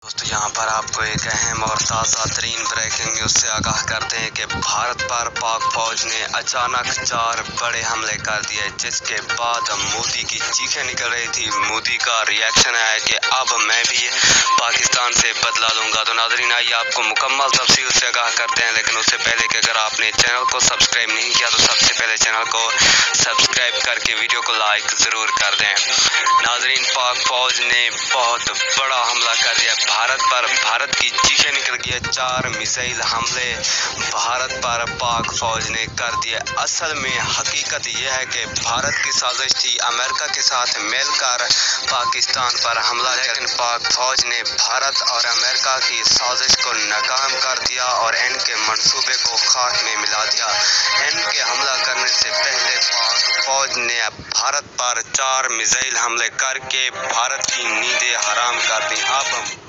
दोस्तों यहाँ पर आपको एक अहम और ताज़ा तरीन ब्रेकिंग न्यूज़ से आगाह करते हैं कि भारत पर पाक फौज ने अचानक 4 बड़े हमले कर दिए, जिसके बाद मोदी की चीखें निकल रही थी। मोदी का रिएक्शन है कि अब मैं भी पाकिस्तान से बदला लूँगा। तो नाज़रीन आइए आपको मुकम्मल तफसील से आगाह करते हैं, लेकिन उससे पहले कि अगर आपने चैनल को सब्सक्राइब नहीं किया तो सबसे पहले चैनल को सब्सक्राइब करके वीडियो को लाइक ज़रूर कर दें। नाज़रीन पाक फौज ने बहुत बड़ा हमला कर दिया भारत पर। भारत की चीखें निकल गई। 4 मिसाइल हमले भारत पर पाक फौज ने कर दिए। असल में हकीकत यह है कि भारत की साजिश थी अमेरिका के साथ मिलकर पाकिस्तान पर हमला, लेकिन पाक फौज ने भारत और अमेरिका की साजिश को नाकाम कर दिया और इनके मंसूबे को खाक में मिला दिया। इनके हमला करने से पहले पाक फौज ने भारत पर 4 मिसाइल हमले करके भारत की नींदें हराम कर दी। अब